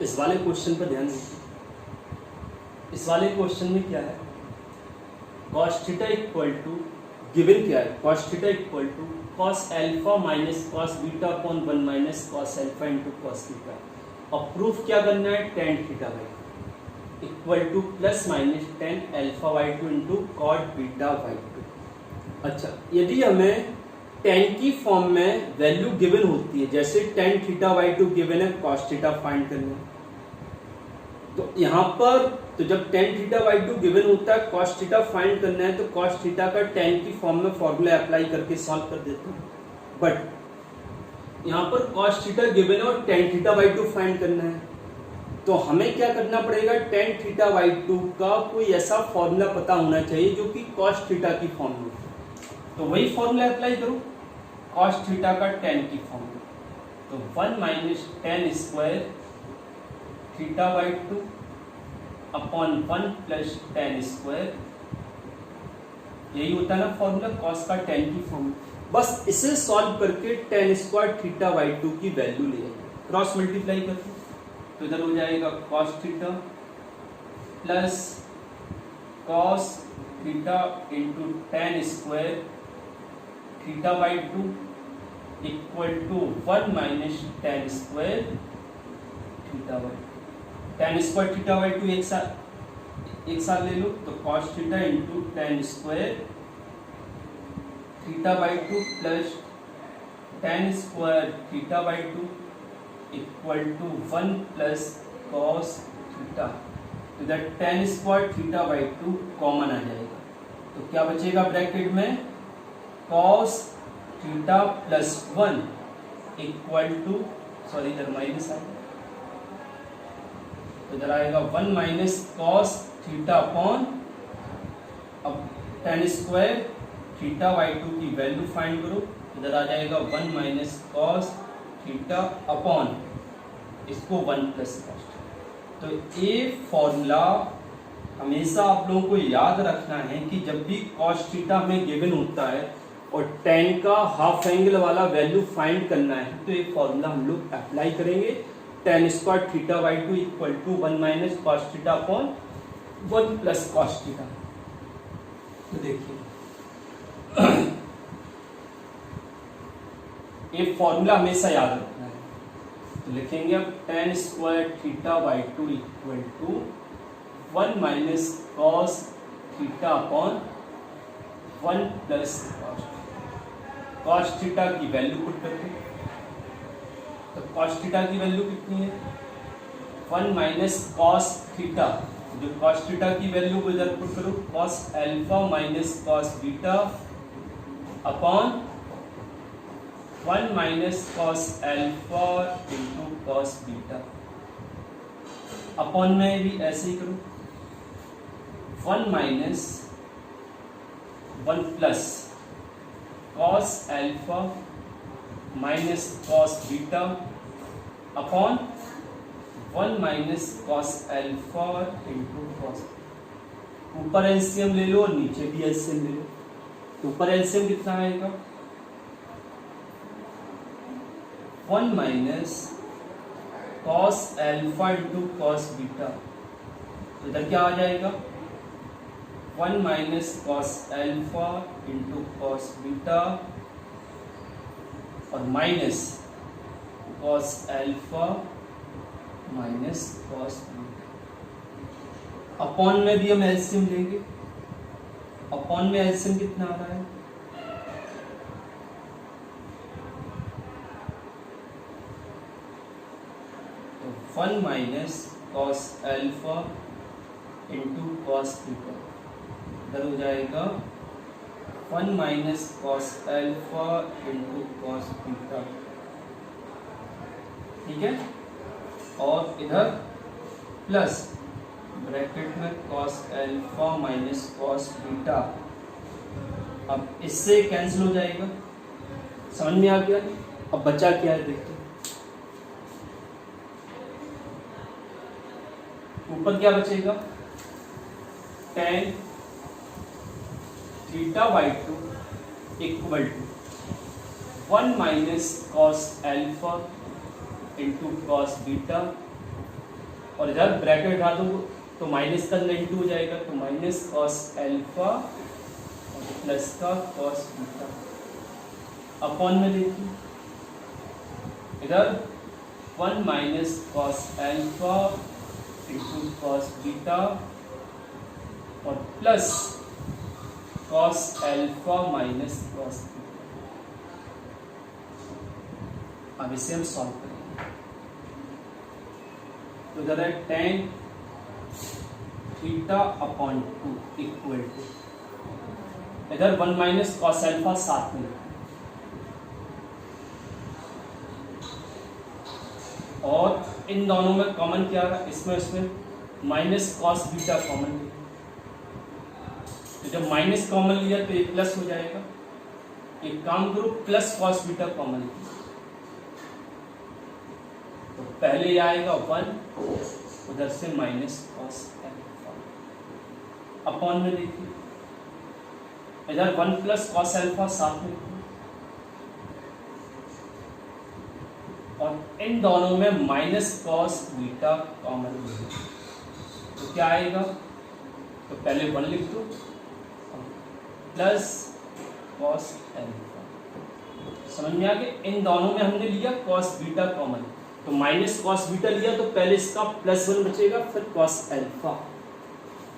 इस वाले क्वेश्चन पर ध्यान दीजिए। इस वाले क्वेश्चन में क्या है, cos theta equal to, given क्या है, cos theta equal to cos alpha minus cos beta upon 1 minus cos alpha into cos theta. और प्रूफ क्या करना है, tan theta by equal to plus minus tan alpha by 2 into cot beta by 2। अच्छा, यदि हमें tan की form में value given होती है, जैसे tan थीटा बाई 2 गिवन है, cos थीटा फाइंड करना है, तो यहाँ पर तो जब tan थीटा बाई 2 गिवन होता है, cos थीटा फाइंड करना है, तो cos थीटा का tan की फॉर्म में फॉर्मूला अप्लाई करके सॉल्व कर देते हैं। बट यहाँ पर cos थीटा गिवन है और tan थीटा बाई 2 फाइंड करना है, तो हमें क्या करना पड़ेगा, tan थीटा बाई 2 का कोई ऐसा फॉर्मूला पता होना चाहिए जो कि cos थीटा की फॉर्म में, तो वही फॉर्मूला अप्लाई करो, cos थीटा का tan की फॉर्म में, तो 1 minus tan square theta by 2 upon 1 plus tan square, यही होता है ना फॉर्मूला, cos का tan की फॉर्म। बस इसे सॉल्व करके tan स्क्वायर थीटा बाई 2 की वैल्यू ले आएंगे, क्रॉस मल्टीप्लाई करके, तो इधर हो जाएगा cos theta plus cos theta into tan square theta by 2 equal to 1 minus tan square theta by 2। tan square theta by 2 एक साथ ले लो, तो cos theta into tan square theta by 2 plus tan square theta by 2 equal to 1 plus cos theta, तो इधर tan square theta by 2 common आ जाएगा, तो क्या बचेगा ब्रैकेट में, cos theta plus 1 equal to, sorry इधर माइनस आ गया, तो इधर आएगा 1 माइनस cos थीटा अपॉन, अब tan स्क्वायर थीटा बाई 2 की वैल्यू फाइंड करो, इधर आ जाएगा 1 माइनस cos थीटा अपॉन इसको 1 प्लस cos। तो ये फॉर्मूला हमेशा आप लोगों को याद रखना है कि जब भी cos थीटा में गिवन होता है और tan का हाफ एंगल वाला वैल्यू फाइंड करना है, तो ये फॉर्मूला हम लोग अप्लाई करेंगे, tan square theta by 2 equal to 1 minus cos theta upon 1 plus cos theta. तो देखिए ये फॉर्मूला हमेशा याद रखना है, तो लिखेंगे अब tan square theta by 2 equal to 1 minus cos theta upon 1 plus cos theta की वैल्यू पुट करके, तो cos थीटा की वैल्यू कितनी है, 1 माइनस cos थीटा, जो cos थीटा की वैल्यू को इधर पुट करो, cos alpha minus cos beta upon 1 minus cos alpha into cos beta, upon में भी ऐसे ही करो, 1 minus 1 plus cos alpha minus cos beta upon 1 minus cos alpha into cos। ऊपर एलसीएम ले लो और नीचे भी एलसीएम ले लो, तो ऊपर एलसीएम कितना आएगा, 1 minus cos alpha into cos beta, तो इधर क्या आ जाएगा, 1 minus cos alpha into cos beta और minus cos alpha minus cos beta, upon में भी हम एलसीएम लेंगे, अपॉन में एलसीएम कितना आ रहा है, तो 1 minus cos alpha into cos beta, इधर हो जाएगा 1 minus cos alpha into cos beta, ठीक है, और इधर प्लस ब्रैकेट में cos alpha minus cos beta, अब इससे कैंसिल हो जाएगा, समझ में आ गया। अब बचा क्या है देखते, ऊपर क्या बचेगा, tan theta by 2 equal to 1 minus cos alpha into cos beta और इधर ब्रैकेट हटा दो तो माइनस का नेगेटिव हो जाएगा, तो माइनस कॉस एल्फा प्लस का कॉस बीटा अपॉन में देखिए इधर 1 minus cos alpha into cos beta और plus cos alpha minus cos beta. अब इसे हम सॉल्व करेंगे तो इधर है tan theta upon 2 equal to इधर 1 माइनस कॉस एल्फा साथ में और इन दोनों में कॉमन क्या रहा, इसमें माइनस कॉस बीटा कॉमन लिया, तो जब माइनस कॉमन लिया तो ये प्लस हो जाएगा। एक काम करो प्लस कॉस बीटा कॉमन लिया तो पहले ये आएगा 1 उधर से माइनस कॉस एल्फा अपॉन में देखिए इधर 1 प्लस कॉस एल्फा साथ में और इन दोनों में माइनस कॉस बीटा कॉमन लिया तो क्या आएगा, तो पहले 1 लिख दो प्लस कॉस एल्फा। समझ में आ गया, इन दोनों में हमने लिया कॉस बीटा कॉमन तो माइनस कॉस बीटा लिया तो पहले इसका प्लस 1 बचेगा फिर कॉस एल्फा,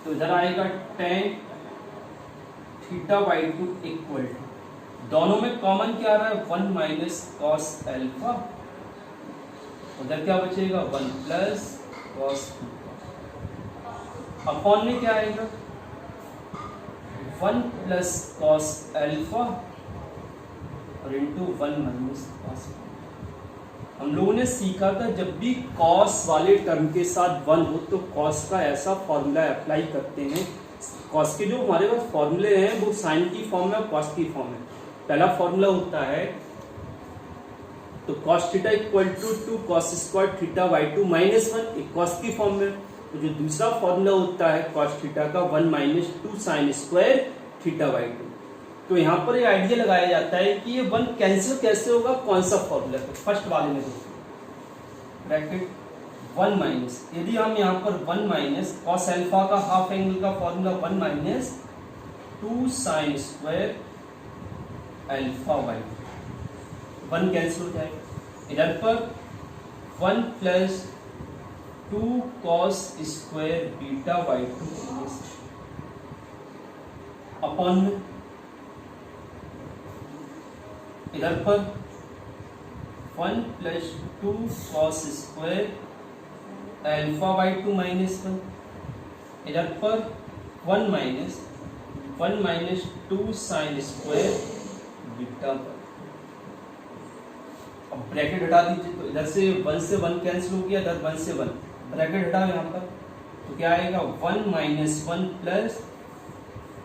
तो इधर आएगा tan theta by 2 equal to दोनों में कॉमन क्या आ रहा है 1 माइनस कॉस एल्फा, उधर क्या बचेगा 1 प्लस कॉस बीटा अपॉन में क्या आएगा 1 प्लस कॉस एल्फा और इंटू 1 माइनस कॉस। हम लोगों ने सीखा था जब भी कॉस वाले टर्म के साथ 1 हो तो कॉस का ऐसा फॉर्मूला अप्लाई करते हैं। कॉस के जो हमारे पास फॉर्मूले हैं वो साइन की फॉर्म में और कॉस की फॉर्म में। पहला फॉर्मूला होता है तो cos theta equal to 2 cos square theta by 2 minus 1 एक कॉस की फॉर्म में। तो जो दूसरा फॉर्मूला होता है कॉस थीटा का 1 minus 2 sine square theta by 2। तो यहाँ पर ये आइडिया लगाया जाता है कि ये 1 कैंसिल कैसे होगा, कौन सा फॉर्मूला है। फर्स्ट वाले में देखिए ब्रैकेट 1 माइनस, यदि हम यहाँ पर 1 माइनस कॉस एल्फा का हाफ एंगल का formula 1 minus 2 sine square alpha by 1 cancel हो जाएगा। इधर पर 1 plus 2 cos square beta by 2 upon में इधर पर 1 plus 2 cos square alpha by 2 minus 1 इधर पर 1 minus 2 sine square beta by. अब ब्रैकेट हटा दीजिए तो इधर से 1 से 1 कैंसिल हो गया, इधर 1 से 1 ब्रैकेट हटाओ यहाँ पर तो क्या आएगा 1 minus 1 plus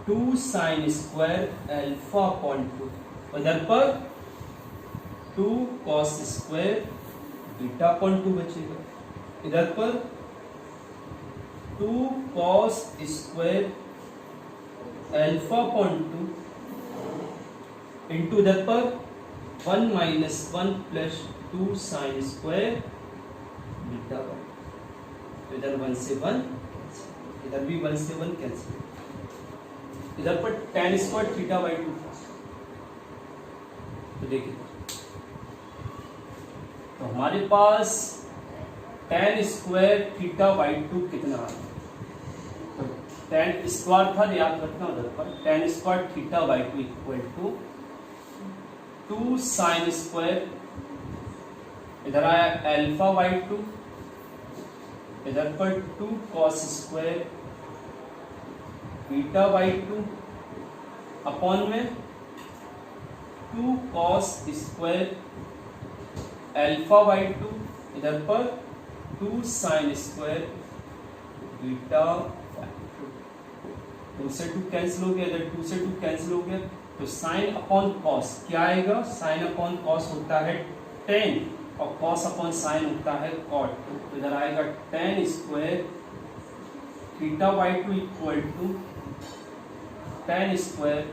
2 sine square alpha upon 2 इधर पर 2 कॉस स्क्वायर बीटा अपॉन 2 बचेगा। इधर पर 2 cos square alpha upon 2 into इधर पर 1 minus 1 plus 2 sine square beta upon. तो इधर 1 से 1 इधर भी 1 से 1 कैंसिल। इधर पर tan स्क्वायर थीटा बाई 2 तो देखिए तो हमारे पास tan स्क्वायर थीटा बाई 2 कितना है, तो tan स्क्वायर था याद रखना उधर पर tan square theta by 2 equal to 2 sine square इधर आया एल्फा बाई 2 इधर पर 2 cos square beta by 2 upon में 2 कॉस स्क्वायर एल्फा बाई 2 इधर पर 2 साइन स्क्वायर बीटा बाई 2। 2 से 2 कैंसिल हो गया, इधर 2 से 2 कैंसिल हो गया तो साइन अपॉन कॉस क्या आएगा, साइन अपॉन कॉस होता है tan और कॉस अपॉन साइन होता है कॉट। तो इधर आएगा tan square theta by 2 equal to tan square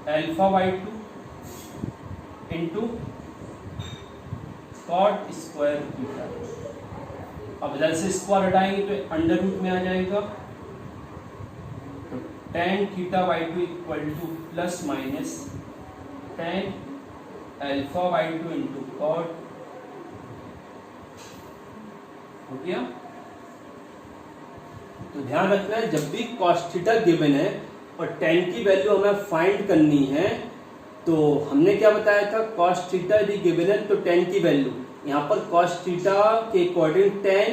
alpha by 2 into cot square beta. अब इधर से स्क्वायर हटाएंगे तो अंडर रूट में आ जाएगा, तो tan theta by two equal to plus minus tan alpha by two into cot, हो गया। तो ध्यान रखना है जब भी cos थीटा गिवन है और tan की वैल्यू हमें फाइंड करनी है, तो हमने क्या बताया था, cos थीटा यदि गिवन है तो tan की वैल्यू, यहाँ पर cos थीटा के अकॉर्डिंग tan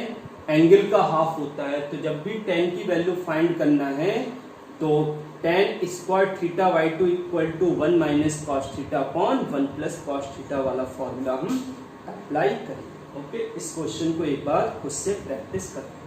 एंगल का हाफ होता है, तो जब भी tan की वैल्यू फाइंड करना है तो tan square theta by two equal to 1 minus cos theta upon 1 plus cos theta वाला फॉर्मूला हम अप्लाई करें। ओके, इस क्वेश्चन को एक बार खुद से प्रैक्टिस करते हैं।